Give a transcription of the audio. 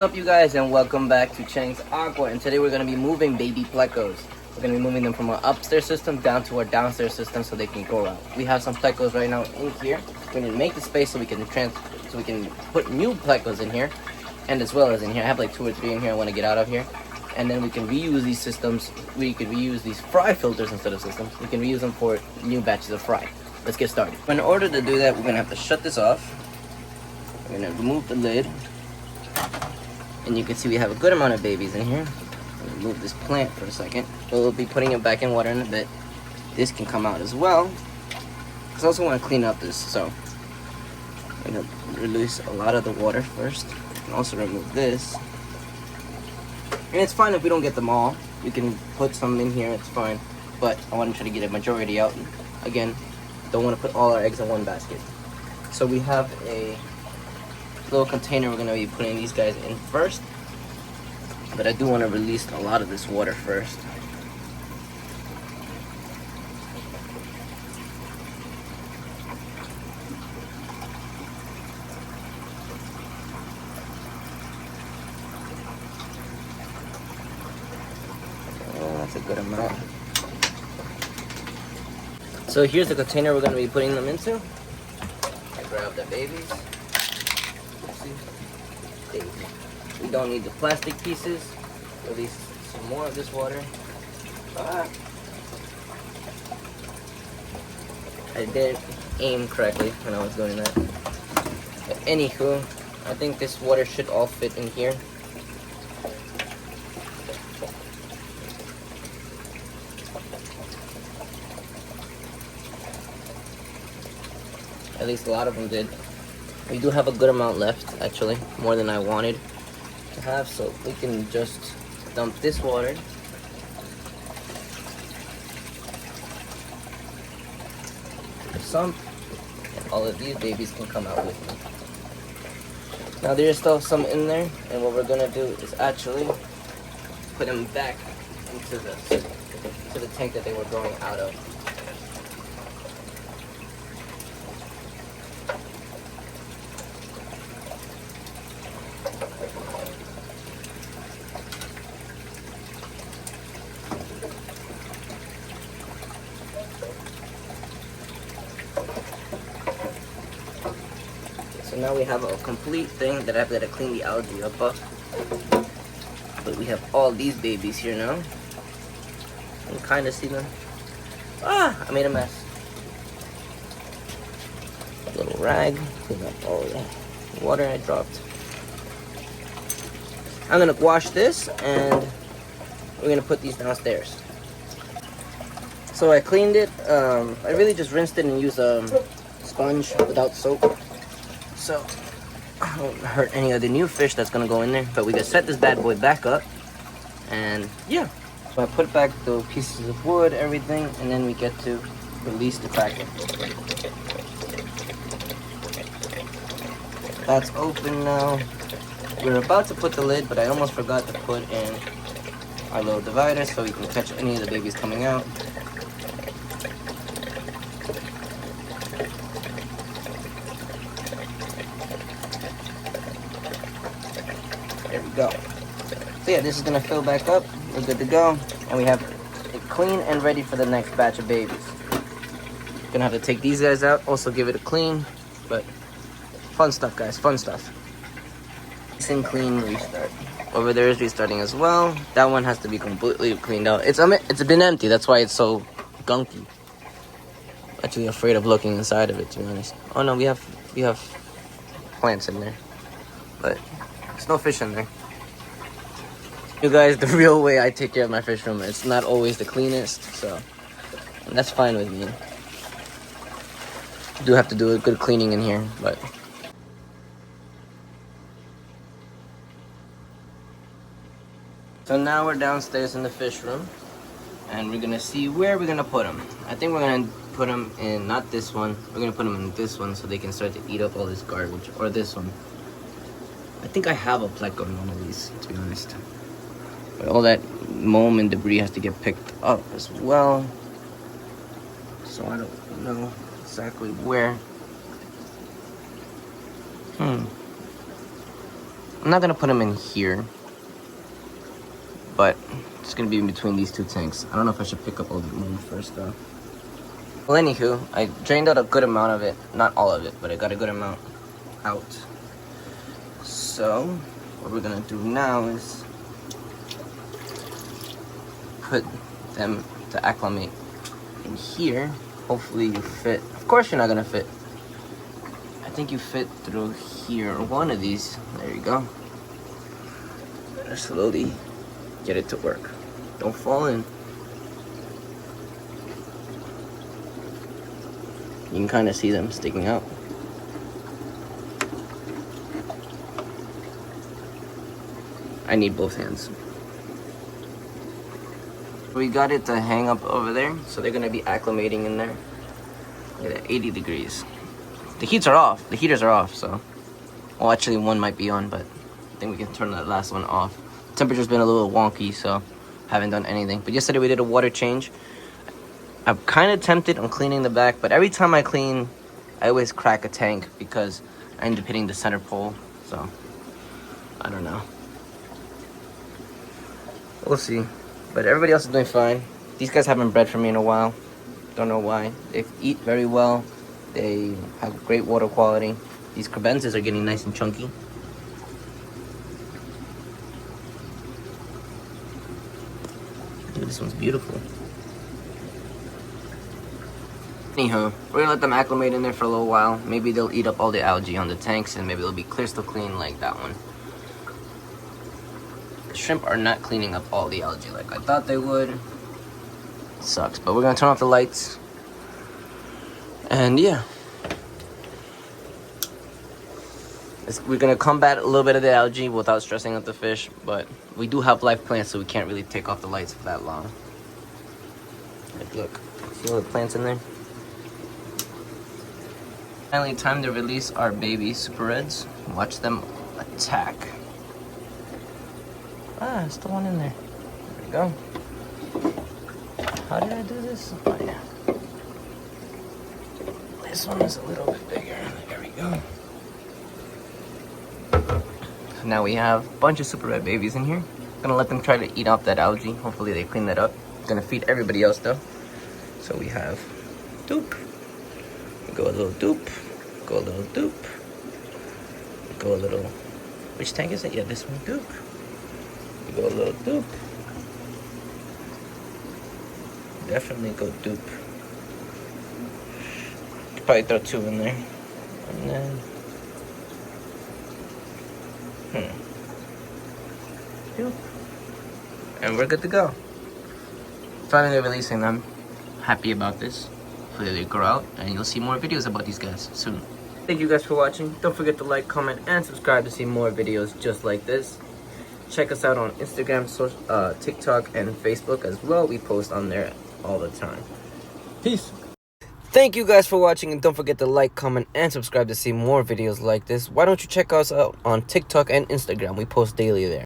What's up, you guys, and welcome back to Cheng's Aqua. And today we're going to be moving baby Plecos. We're going to be moving them from our upstairs system down to our downstairs system so they can go out. We have some Plecos right now in here. We're going to make the space so we can put new Plecos in here, and as well as in here. I have like 2 or 3 in here I want to get out of here. And then we can reuse these systems. We could reuse these fry filters instead of systems. We can reuse them for new batches of fry. Let's get started. In order to do that, we're going to have to shut this off. We're going to remove the lid. And you can see we have a good amount of babies in here. Move this plant for a second. We'll be putting it back in water in a bit. This can come out as well, because I also want to clean up this. So I'm going to release a lot of the water first, and also remove this. And it's fine if we don't get them all. We can put some in here, it's fine. But I want to try to get a majority out. And again, don't want to put all our eggs in one basket. So we have a little container we're going to be putting these guys in first, but I do want to release a lot of this water first. That's a good amount. So here's the container we're going to be putting them into. I grab the babies. We don't need the plastic pieces. Release some more of this water. I didn't aim correctly when I was doing that. But anywho, I think this water should all fit in here. At least a lot of them did. We do have a good amount left, actually, more than I wanted to have, so we can just dump this water. Some, and all of these babies can come out with me. Now there's still some in there, and what we're gonna do is actually put them back into the tank that they were growing out of. So now we have a complete thing that I've got to clean the algae up of. But we have all these babies here now. You can kind of see them. I made a mess. A little rag, clean up all the water I dropped. I'm gonna wash this, and we're gonna put these downstairs. So I cleaned it. I really just rinsed it and used a sponge without soap, so I don't hurt any of the new fish that's gonna go in there. But we can set this bad boy back up, and yeah. So I put back the pieces of wood, everything, and then we get to release the packet. That's open now. We're about to put the lid, but I almost forgot to put in our little divider so we can catch any of the babies coming out. There we go. So yeah, this is gonna fill back up. We're good to go, and we have it clean and ready for the next batch of babies. Gonna have to take these guys out, also give it a clean, but fun stuff, guys, fun stuff. Nice and clean restart. Over there is restarting as well. That one has to be completely cleaned out. It's been empty, that's why it's so gunky. Actually afraid of looking inside of it, to be honest. Oh no, we have plants in there, but there's no fish in there. You guys, the real way I take care of my fish room, it's not always the cleanest, so and that's fine with me. I do have to do a good cleaning in here, but so now we're downstairs in the fish room, and we're gonna see where we're gonna put them. I think we're gonna put them in, not this one, we're gonna put them in this one so they can start to eat up all this garbage, or this one. I think I have a Pleco in one of these, to be honest. But all that mold and debris has to get picked up as well. So I don't know exactly where. I'm not gonna put them in here, but it's gonna be in between these two tanks. I don't know if I should pick up all the mold first though. Well, anywho, I drained out a good amount of it. Not all of it, but I got a good amount out. So, what we're gonna do now is put them to acclimate in here. Hopefully you fit. Of course you're not gonna fit. I think you fit through here, or one of these. There you go. Just slowly get it to work. Don't fall in. You can kind of see them sticking out. I need both hands. We got it to hang up over there, so they're gonna be acclimating in there at 80 degrees. The heaters are off, so. Well, actually one might be on, but I think we can turn that last one off. Temperature's been a little wonky, so haven't done anything. But yesterday we did a water change. I'm kind of tempted on cleaning the back, but every time I clean, I always crack a tank because I end up hitting the center pole. So, I don't know. We'll see. But everybody else is doing fine. These guys haven't bred for me in a while. Don't know why. They eat very well. They have great water quality. These crebences are getting nice and chunky. Dude, this one's beautiful. Anywho, we're gonna let them acclimate in there for a little while. Maybe they'll eat up all the algae on the tanks and maybe they'll be crystal clean like that one. The shrimp are not cleaning up all the algae like I thought they would. It sucks, but we're gonna turn off the lights. And yeah. We're gonna combat a little bit of the algae without stressing out the fish, but we do have live plants, so we can't really take off the lights for that long. Like, look, see all the plants in there? Finally, time to release our baby super reds. Watch them attack. Ah, it's the one in there. There we go. How did I do this? Oh yeah. This one is a little bit bigger. There we go. So now we have a bunch of super red babies in here. Gonna let them try to eat off that algae. Hopefully they clean that up. Gonna feed everybody else though. So we have doop. Go a little doop. Go a little doop. Go a little. Which tank is it? Yeah, this one. Doop. Go a little doop. Definitely go doop. Could probably throw two in there. And then. Doop. And we're good to go. Finally releasing them. Happy about this. Hopefully they grow out and you'll see more videos about these guys soon. Thank you guys for watching. Don't forget to like, comment, and subscribe to see more videos just like this. Check us out on Instagram, TikTok, and Facebook as well. We post on there all the time. Peace. Thank you guys for watching, and don't forget to like, comment, and subscribe to see more videos like this. Why don't you check us out on TikTok and Instagram? We post daily there.